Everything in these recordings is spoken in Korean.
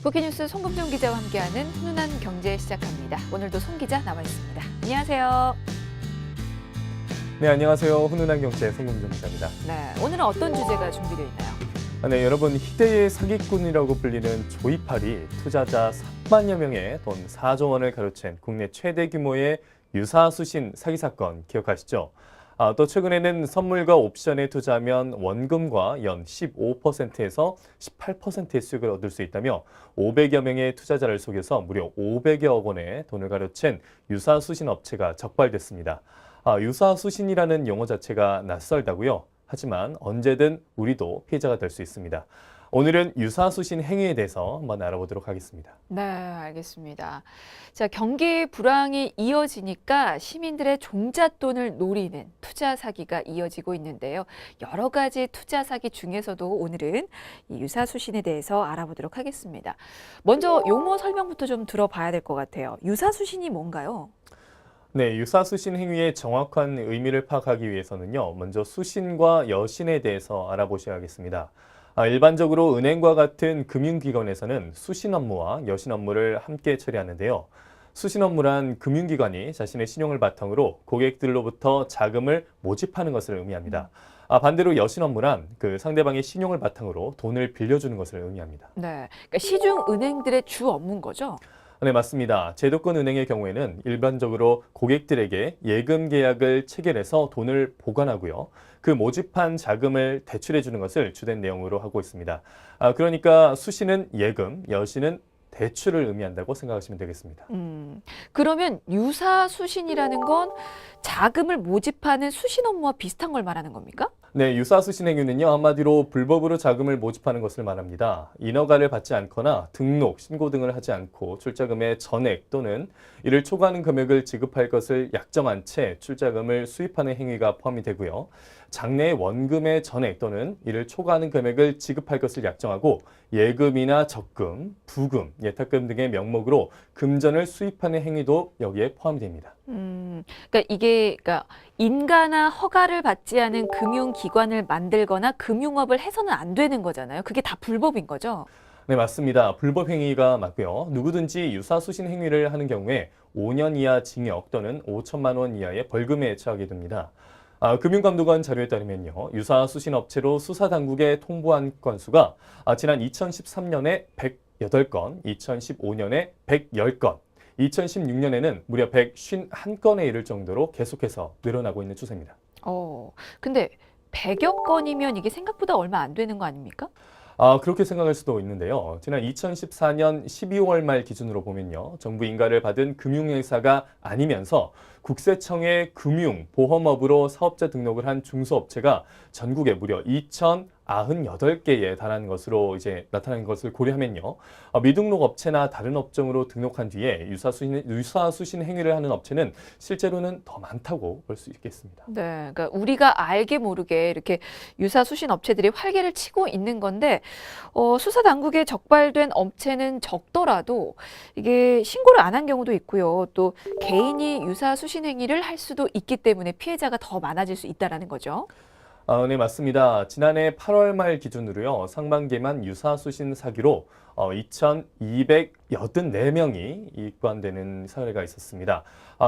포켓뉴스 송금종 기자와 함께하는 훈훈한 경제 시작합니다. 오늘도 송 기자 나와 있습니다. 안녕하세요. 네, 안녕하세요. 훈훈한 경제 송금종 기자입니다. 네, 오늘은 어떤 주제가 준비되어 있나요? 네, 여러분 희대의 사기꾼이라고 불리는 조이팔이 투자자 3만여 명의 돈 4조 원을 가로챈 국내 최대 규모의 유사수신 사기 사건 기억하시죠? 또 최근에는 선물과 옵션에 투자하면 원금과 연 15%에서 18%의 수익을 얻을 수 있다며 500여 명의 투자자를 속여서 무려 500여 원의 돈을 가로챈 유사수신 업체가 적발됐습니다. 유사수신이라는 용어 자체가 낯설다고요? 하지만 언제든 우리도 피해자가 될 수 있습니다. 오늘은 유사수신 행위에 대해서 한번 알아보도록 하겠습니다. 네, 알겠습니다. 자, 경기 불황이 이어지니까 시민들의 종잣돈을 노리는 투자 사기가 이어지고 있는데요. 여러 가지 투자 사기 중에서도 오늘은 이 유사수신에 대해서 알아보도록 하겠습니다. 먼저 용어 설명부터 좀 들어봐야 될 것 같아요. 유사수신이 뭔가요? 네, 유사수신 행위의 정확한 의미를 파악하기 위해서는요, 먼저 수신과 여신에 대해서 알아보셔야겠습니다. 일반적으로 은행과 같은 금융기관에서는 수신 업무와 여신 업무를 함께 처리하는데요. 수신 업무란 금융기관이 자신의 신용을 바탕으로 고객들로부터 자금을 모집하는 것을 의미합니다. 반대로 여신 업무란 그 상대방의 신용을 바탕으로 돈을 빌려주는 것을 의미합니다. 네, 그러니까 시중 은행들의 주 업무인 거죠? 네, 맞습니다. 제도권 은행의 경우에는 일반적으로 고객들에게 예금 계약을 체결해서 돈을 보관하고요. 그 모집한 자금을 대출해 주는 것을 주된 내용으로 하고 있습니다. 그러니까 수신은 예금, 여신은 대출을 의미한다고 생각하시면 되겠습니다. 그러면 유사수신이라는 건 자금을 모집하는 수신 업무와 비슷한 걸 말하는 겁니까? 네, 유사수신 행위는요, 한마디로 불법으로 자금을 모집하는 것을 말합니다. 인허가를 받지 않거나 등록, 신고 등을 하지 않고 출자금의 전액 또는 이를 초과하는 금액을 지급할 것을 약정한 채 출자금을 수입하는 행위가 포함이 되고요. 장래의 원금의 전액 또는 이를 초과하는 금액을 지급할 것을 약정하고 예금이나 적금, 부금, 예탁금 등의 명목으로 금전을 수입하는 행위도 여기에 포함이 됩니다. 그러니까 이게 그러니까 인가나 허가를 받지 않은 금융기관을 만들거나 금융업을 해서는 안 되는 거잖아요. 그게 다 불법인 거죠. 네, 맞습니다. 불법 행위가 맞고요. 누구든지 유사수신 행위를 하는 경우에 5년 이하 징역 또는 5천만 원 이하의 벌금에 처하게 됩니다. 금융감독원 자료에 따르면요. 유사수신 업체로 수사당국에 통보한 건수가 지난 2013년에 108건, 2015년에 110건, 2016년에는 무려 151건에 이를 정도로 계속해서 늘어나고 있는 추세입니다. 근데 100여 건이면 이게 생각보다 얼마 안 되는 거 아닙니까? 그렇게 생각할 수도 있는데요. 지난 2014년 12월 말 기준으로 보면요. 정부 인가를 받은 금융회사가 아니면서 국세청의 금융보험업으로 사업자 등록을 한 중소업체가 전국에 무려 2,098개에 달하는 것으로 이제 나타난 것을 고려하면요. 미등록 업체나 다른 업종으로 등록한 뒤에 유사수신 행위를 하는 업체는 실제로는 더 많다고 볼 수 있겠습니다. 네, 그러니까 우리가 알게 모르게 이렇게 유사수신 업체들이 활개를 치고 있는 건데 수사 당국에 적발된 업체는 적더라도 이게 신고를 안 한 경우도 있고요. 또 개인이 유사수신 행위를 할 수도 있기 때문에 피해자가 더 많아질 수 있다라는 거죠. 네, 맞습니다. 지난해 8월 말 기준으로요, 상반기만 유사수신 사기로 2,284명이 입건되는 사례가 있었습니다.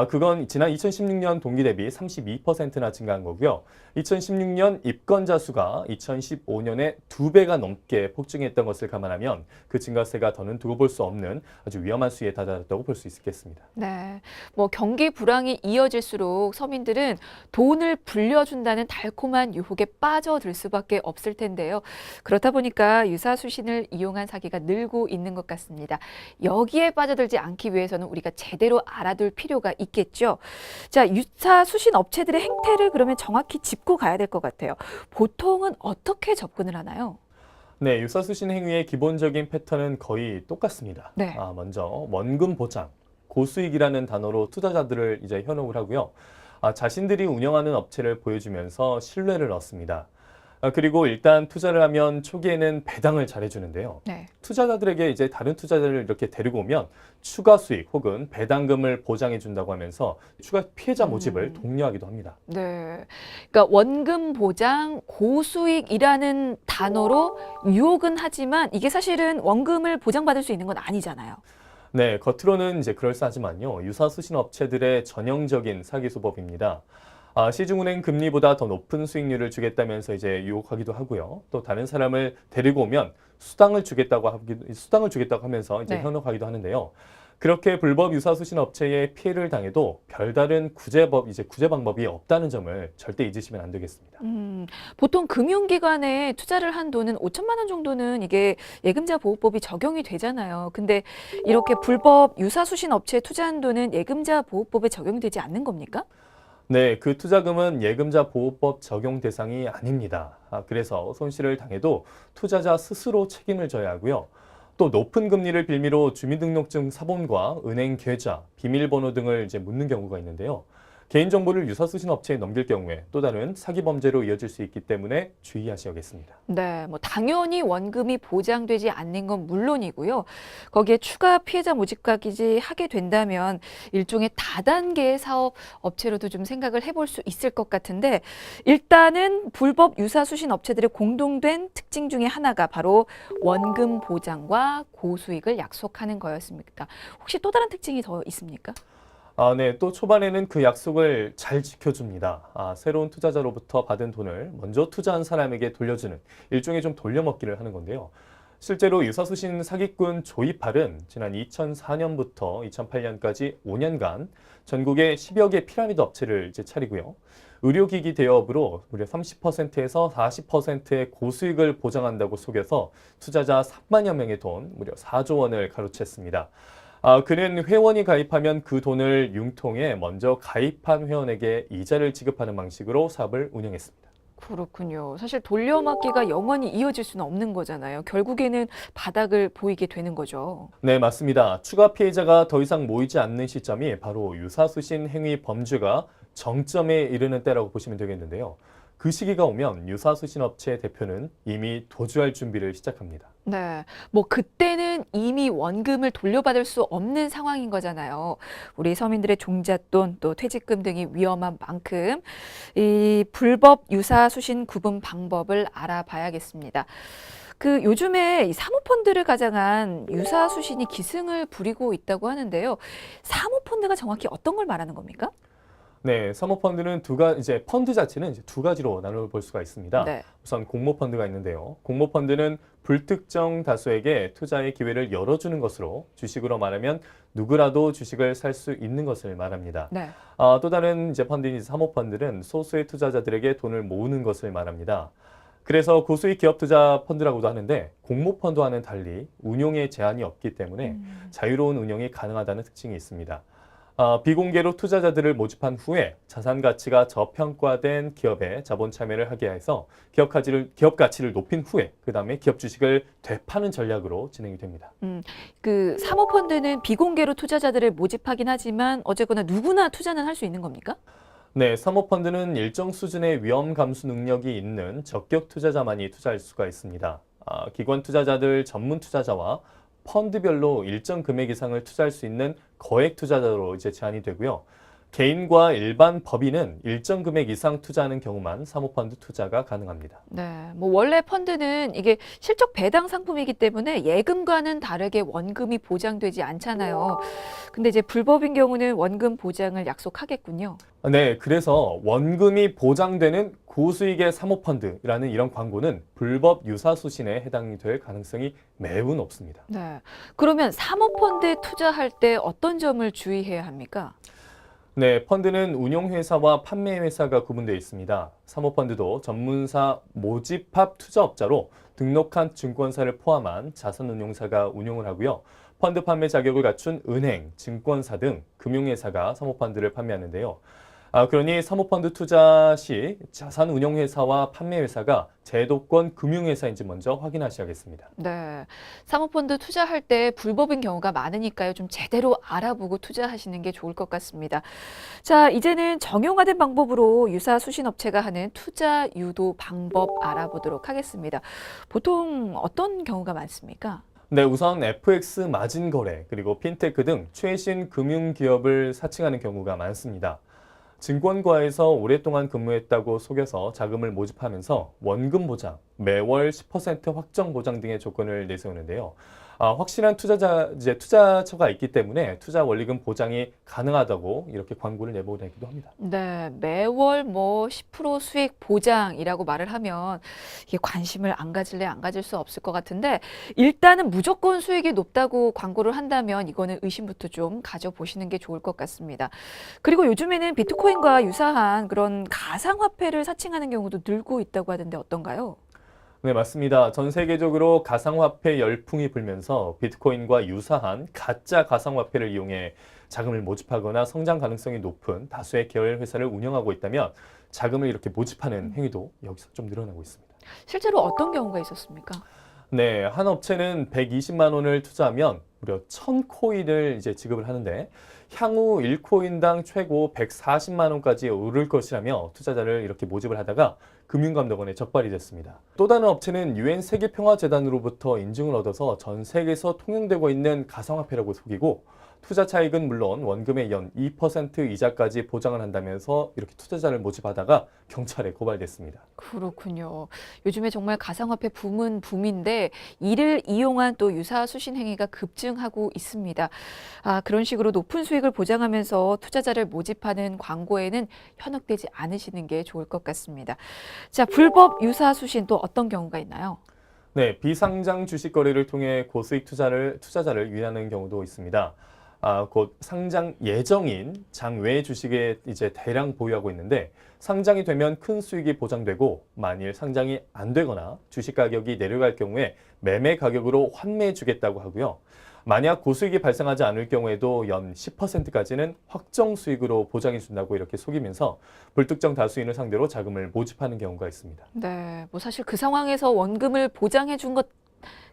그건 지난 2016년 동기 대비 32%나 증가한 거고요. 2016년 입건자 수가 2015년에 2배가 넘게 폭증했던 것을 감안하면 그 증가세가 더는 두고 볼 수 없는 아주 위험한 수위에 다다랐다고 볼 수 있겠습니다. 네, 뭐 경기 불황이 이어질수록 서민들은 돈을 불려준다는 달콤한 유혹에 빠져들 수밖에 없을 텐데요. 그렇다 보니까 유사수신을 이용한 사기가 늘고 있는 것 같습니다. 여기에 빠져들지 않기 위해서는 우리가 제대로 알아둘 필요가 있겠죠. 자, 유사수신 업체들의 행태를 그러면 정확히 짚고 가야 될 것 같아요. 보통은 어떻게 접근을 하나요? 네, 유사수신 행위의 기본적인 패턴은 거의 똑같습니다. 네. 먼저 원금 보장, 고수익이라는 단어로 투자자들을 이제 현혹을 하고요. 자신들이 운영하는 업체를 보여주면서 신뢰를 얻습니다. 그리고 일단 투자를 하면 초기에는 배당을 잘해주는데요. 네. 투자자들에게 이제 다른 투자자를 이렇게 데리고 오면 추가 수익 혹은 배당금을 보장해 준다고 하면서 추가 피해자 모집을 독려하기도 합니다. 네. 그러니까 원금 보장, 고수익이라는 단어로 유혹은 하지만 이게 사실은 원금을 보장받을 수 있는 건 아니잖아요. 네, 겉으로는 이제 그럴싸하지만요. 유사수신 업체들의 전형적인 사기 수법입니다. 시중은행 금리보다 더 높은 수익률을 주겠다면서 이제 유혹하기도 하고요. 또 다른 사람을 데리고 오면 수당을 주겠다고 하면서 이제 네. 현혹하기도 하는데요. 그렇게 불법 유사수신 업체에 피해를 당해도 별다른 구제 방법이 없다는 점을 절대 잊으시면 안 되겠습니다. 보통 금융기관에 투자를 한 돈은 5천만 원 정도는 이게 예금자 보호법이 적용이 되잖아요. 근데 이렇게 불법 유사수신 업체에 투자한 돈은 예금자 보호법에 적용이 되지 않는 겁니까? 네, 그 투자금은 예금자 보호법 적용 대상이 아닙니다. 그래서 손실을 당해도 투자자 스스로 책임을 져야 하고요. 또 높은 금리를 빌미로 주민등록증 사본과 은행 계좌, 비밀번호 등을 이제 묻는 경우가 있는데요. 개인정보를 유사수신 업체에 넘길 경우에 또 다른 사기 범죄로 이어질 수 있기 때문에 주의하셔야겠습니다. 네, 뭐 당연히 원금이 보장되지 않는 건 물론이고요. 거기에 추가 피해자 모집까지 하게 된다면 일종의 다단계 사업 업체로도 좀 생각을 해볼 수 있을 것 같은데 일단은 불법 유사수신 업체들의 공동된 특징 중에 하나가 바로 원금 보장과 고수익을 약속하는 거였습니까? 혹시 또 다른 특징이 더 있습니까? 네, 또 초반에는 그 약속을 잘 지켜줍니다. 새로운 투자자로부터 받은 돈을 먼저 투자한 사람에게 돌려주는 일종의 좀 돌려먹기를 하는 건데요. 실제로 유사수신 사기꾼 조이팔은 지난 2004년부터 2008년까지 5년간 전국에 10여 개 피라미드 업체를 이제 차리고요. 의료기기 대여업으로 무려 30%에서 40%의 고수익을 보장한다고 속여서 투자자 3만여 명의 돈, 무려 4조 원을 가로챘습니다. 그는 회원이 가입하면 그 돈을 융통해 먼저 가입한 회원에게 이자를 지급하는 방식으로 사업을 운영했습니다. 그렇군요. 사실 돌려막기가 영원히 이어질 수는 없는 거잖아요. 결국에는 바닥을 보이게 되는 거죠. 네, 맞습니다. 추가 피해자가 더 이상 모이지 않는 시점이 바로 유사수신 행위 범죄가 정점에 이르는 때라고 보시면 되겠는데요. 그 시기가 오면 유사수신 업체의 대표는 이미 도주할 준비를 시작합니다. 네. 뭐 그때는 이미 원금을 돌려받을 수 없는 상황인 거잖아요. 우리 서민들의 종잣돈 또 퇴직금 등이 위험한 만큼 이 불법 유사수신 구분 방법을 알아봐야겠습니다. 그 요즘에 이 사모펀드를 가장한 유사수신이 기승을 부리고 있다고 하는데요. 사모펀드가 정확히 어떤 걸 말하는 겁니까? 네, 사모펀드는 이제 펀드 자체는 이제 두 가지로 나눠볼 수가 있습니다. 네. 우선 공모펀드가 있는데요. 공모펀드는 불특정 다수에게 투자의 기회를 열어주는 것으로 주식으로 말하면 누구라도 주식을 살 수 있는 것을 말합니다. 네. 또 다른 이제 펀드인 사모펀드는 소수의 투자자들에게 돈을 모으는 것을 말합니다. 그래서 고수익 기업 투자 펀드라고도 하는데 공모펀드와는 달리 운용에 제한이 없기 때문에 자유로운 운용이 가능하다는 특징이 있습니다. 비공개로 투자자들을 모집한 후에 자산 가치가 저평가된 기업에 자본 참여를 하게 해서 기업 가치를 높인 후에 그다음에 기업 주식을 되파는 전략으로 진행이 됩니다. 그 사모펀드는 비공개로 투자자들을 모집하긴 하지만 어쨌거나 누구나 투자는 할 수 있는 겁니까? 네, 사모펀드는 일정 수준의 위험 감수 능력이 있는 적격 투자자만이 투자할 수가 있습니다. 기관 투자자들, 전문 투자자와 펀드별로 일정 금액 이상을 투자할 수 있는 거액 투자자로 이제 제한이 되고요. 개인과 일반 법인은 일정 금액 이상 투자하는 경우만 사모펀드 투자가 가능합니다. 네, 뭐 원래 펀드는 이게 실적 배당 상품이기 때문에 예금과는 다르게 원금이 보장되지 않잖아요. 근데 이제 불법인 경우는 원금 보장을 약속하겠군요. 네, 그래서 원금이 보장되는 고수익의 사모펀드라는 이런 광고는 불법 유사수신에 해당이 될 가능성이 매우 높습니다. 네, 그러면 사모펀드에 투자할 때 어떤 점을 주의해야 합니까? 네, 펀드는 운용회사와 판매회사가 구분되어 있습니다. 사모펀드도 전문사 모집합 투자업자로 등록한 증권사를 포함한 자산운용사가 운용을 하고요. 펀드 판매 자격을 갖춘 은행, 증권사 등 금융회사가 사모펀드를 판매하는데요. 그러니 사모펀드 투자 시 자산운용회사와 판매회사가 제도권 금융회사인지 먼저 확인하셔야겠습니다. 네. 사모펀드 투자할 때 불법인 경우가 많으니까요. 좀 제대로 알아보고 투자하시는 게 좋을 것 같습니다. 자, 이제는 정형화된 방법으로 유사 수신 업체가 하는 투자 유도 방법 알아보도록 하겠습니다. 보통 어떤 경우가 많습니까? 네, 우선 FX 마진 거래, 그리고 핀테크 등 최신 금융 기업을 사칭하는 경우가 많습니다. 증권과에서 오랫동안 근무했다고 속여서 자금을 모집하면서 원금 보장, 매월 10% 확정 보장 등의 조건을 내세우는데요. 확실한 투자처가 있기 때문에 투자 원리금 보장이 가능하다고 이렇게 광고를 내보내기도 합니다. 네, 매월 뭐 10% 수익 보장이라고 말을 하면 이게 관심을 안 가질래 안 가질 수 없을 것 같은데 일단은 무조건 수익이 높다고 광고를 한다면 이거는 의심부터 좀 가져보시는 게 좋을 것 같습니다. 그리고 요즘에는 비트코인과 유사한 그런 가상화폐를 사칭하는 경우도 늘고 있다고 하던데 어떤가요? 네, 맞습니다. 전 세계적으로 가상화폐 열풍이 불면서 비트코인과 유사한 가짜 가상화폐를 이용해 자금을 모집하거나 성장 가능성이 높은 다수의 계열 회사를 운영하고 있다면 자금을 이렇게 모집하는 행위도 여기서 좀 늘어나고 있습니다. 실제로 어떤 경우가 있었습니까? 네, 한 업체는 120만 원을 투자하면 무려 1000코인을 이제 지급을 하는데 향후 1코인당 최고 140만 원까지 오를 것이라며 투자자를 이렇게 모집을 하다가 금융감독원에 적발이 됐습니다. 또 다른 업체는 유엔 세계평화재단으로부터 인증을 얻어서 전 세계에서 통용되고 있는 가상화폐라고 속이고 투자 차익은 물론 원금의 연 2% 이자까지 보장을 한다면서 이렇게 투자자를 모집하다가 경찰에 고발됐습니다. 그렇군요. 요즘에 정말 가상화폐 붐은 붐인데 이를 이용한 또 유사 수신 행위가 급증하고 있습니다. 그런 식으로 높은 수익을 보장하면서 투자자를 모집하는 광고에는 현혹되지 않으시는 게 좋을 것 같습니다. 자, 불법 유사 수신 또 어떤 경우가 있나요? 네, 비상장 주식 거래를 통해 고수익 투자자를 유인하는 경우도 있습니다. 곧 상장 예정인 장외 주식에 이제 대량 보유하고 있는데 상장이 되면 큰 수익이 보장되고 만일 상장이 안 되거나 주식 가격이 내려갈 경우에 매매 가격으로 환매해 주겠다고 하고요. 만약 고수익이 발생하지 않을 경우에도 연 10%까지는 확정 수익으로 보장해 준다고 이렇게 속이면서 불특정 다수인을 상대로 자금을 모집하는 경우가 있습니다. 네, 뭐 사실 그 상황에서 원금을 보장해 준 것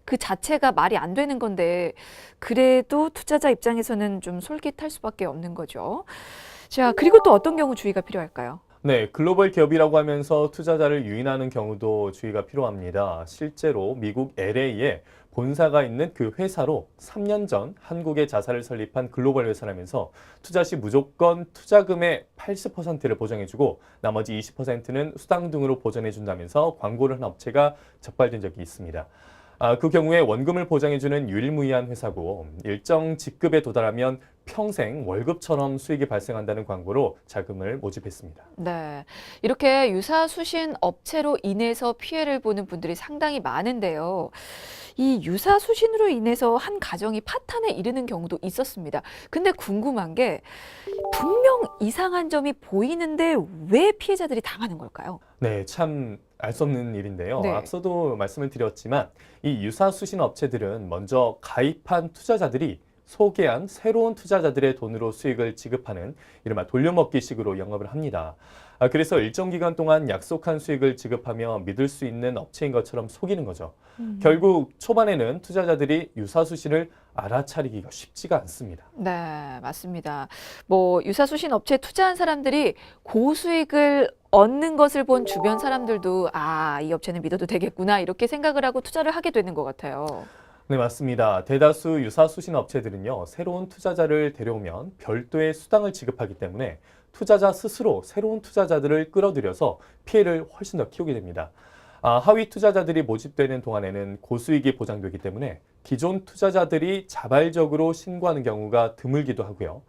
그 자체가 말이 안 되는 건데 그래도 투자자 입장에서는 좀 솔깃할 수밖에 없는 거죠. 자, 그리고 또 어떤 경우 주의가 필요할까요? 네, 글로벌 기업이라고 하면서 투자자를 유인하는 경우도 주의가 필요합니다. 실제로 미국 LA에 본사가 있는 그 회사로 3년 전 한국에 자사를 설립한 글로벌 회사라면서 투자 시 무조건 투자금의 80%를 보장해주고 나머지 20%는 수당 등으로 보전해준다면서 광고를 한 업체가 적발된 적이 있습니다. 그 경우에 원금을 보장해주는 유일무이한 회사고 일정 직급에 도달하면 평생 월급처럼 수익이 발생한다는 광고로 자금을 모집했습니다. 네, 이렇게 유사 수신 업체로 인해서 피해를 보는 분들이 상당히 많은데요. 이 유사 수신으로 인해서 한 가정이 파탄에 이르는 경우도 있었습니다. 근데 궁금한 게 분명 이상한 점이 보이는데 왜 피해자들이 당하는 걸까요? 네, 참 알 수 없는 일인데요. 네. 앞서도 말씀을 드렸지만 이 유사 수신 업체들은 먼저 가입한 투자자들이 소개한 새로운 투자자들의 돈으로 수익을 지급하는 이른바 돌려먹기식으로 영업을 합니다. 그래서 일정 기간 동안 약속한 수익을 지급하며 믿을 수 있는 업체인 것처럼 속이는 거죠. 결국 초반에는 투자자들이 유사 수신을 알아차리기가 쉽지가 않습니다. 네, 맞습니다. 뭐 유사수신 업체에 투자한 사람들이 고수익을 얻는 것을 본 주변 사람들도 이 업체는 믿어도 되겠구나 이렇게 생각을 하고 투자를 하게 되는 것 같아요. 네, 맞습니다. 대다수 유사 수신 업체들은요, 새로운 투자자를 데려오면 별도의 수당을 지급하기 때문에 투자자 스스로 새로운 투자자들을 끌어들여서 피해를 훨씬 더 키우게 됩니다. 하위 투자자들이 모집되는 동안에는 고수익이 보장되기 때문에 기존 투자자들이 자발적으로 신고하는 경우가 드물기도 하고요.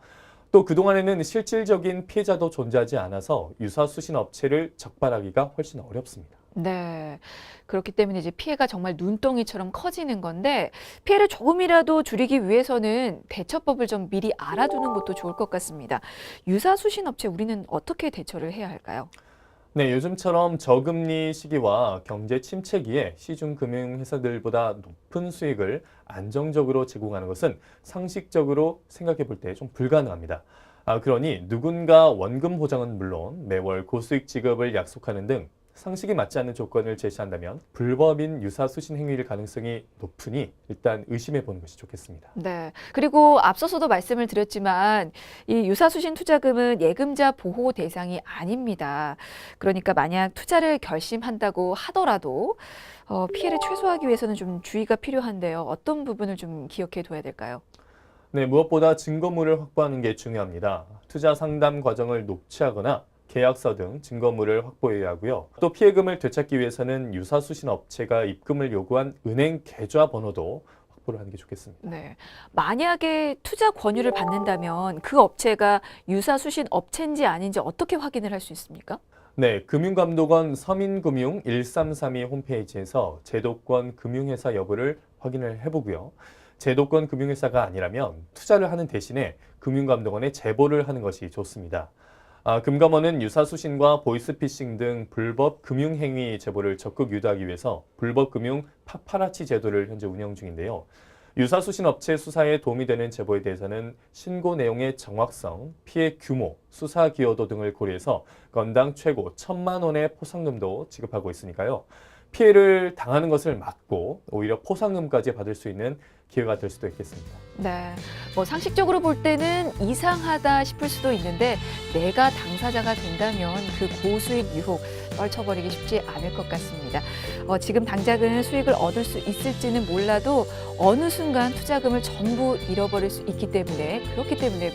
또 그동안에는 실질적인 피해자도 존재하지 않아서 유사 수신 업체를 적발하기가 훨씬 어렵습니다. 네. 그렇기 때문에 이제 피해가 정말 눈덩이처럼 커지는 건데 피해를 조금이라도 줄이기 위해서는 대처법을 좀 미리 알아두는 것도 좋을 것 같습니다. 유사수신 업체 우리는 어떻게 대처를 해야 할까요? 네, 요즘처럼 저금리 시기와 경제 침체기에 시중 금융회사들보다 높은 수익을 안정적으로 제공하는 것은 상식적으로 생각해 볼 때 좀 불가능합니다. 그러니 누군가 원금 보장은 물론 매월 고수익 지급을 약속하는 등 상식이 맞지 않는 조건을 제시한다면 불법인 유사수신 행위일 가능성이 높으니 일단 의심해 보는 것이 좋겠습니다. 네. 그리고 앞서서도 말씀을 드렸지만 이 유사수신 투자금은 예금자 보호 대상이 아닙니다. 그러니까 만약 투자를 결심한다고 하더라도 피해를 최소화하기 위해서는 좀 주의가 필요한데요. 어떤 부분을 좀 기억해 둬야 될까요? 네, 무엇보다 증거물을 확보하는 게 중요합니다. 투자 상담 과정을 녹취하거나 계약서 등 증거물을 확보해야 하고요. 또 피해금을 되찾기 위해서는 유사수신 업체가 입금을 요구한 은행 계좌 번호도 확보를 하는 게 좋겠습니다. 네. 만약에 투자 권유를 받는다면 그 업체가 유사수신 업체인지 아닌지 어떻게 확인을 할 수 있습니까? 네, 금융감독원 서민금융 1332 홈페이지에서 제도권 금융회사 여부를 확인을 해보고요. 제도권 금융회사가 아니라면 투자를 하는 대신에 금융감독원에 제보를 하는 것이 좋습니다. 금감원은 유사수신과 보이스피싱 등 불법 금융행위 제보를 적극 유도하기 위해서 불법금융 파파라치 제도를 현재 운영 중인데요. 유사수신 업체 수사에 도움이 되는 제보에 대해서는 신고 내용의 정확성, 피해 규모, 수사 기여도 등을 고려해서 건당 최고 1,000만 원의 포상금도 지급하고 있으니까요. 피해를 당하는 것을 막고 오히려 포상금까지 받을 수 있는 기회가 될 수도 있겠습니다. 네. 뭐 상식적으로 볼 때는 이상하다 싶을 수도 있는데 내가 당사자가 된다면 그 고수익 유혹 떨쳐버리기 쉽지 않을 것 같습니다. 지금 당장은 수익을 얻을 수 있을지는 몰라도 어느 순간 투자금을 전부 잃어버릴 수 있기 때문에 그렇기 때문에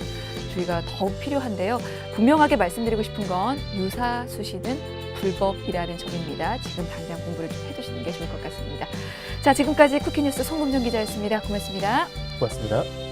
주의가 더욱 필요한데요. 분명하게 말씀드리고 싶은 건 유사수신은 불법이라는 점입니다. 지금 당장 공부를 좀 해두시는 게 좋을 것 같습니다. 자, 지금까지 쿠키뉴스 송금정 기자였습니다. 고맙습니다. 고맙습니다.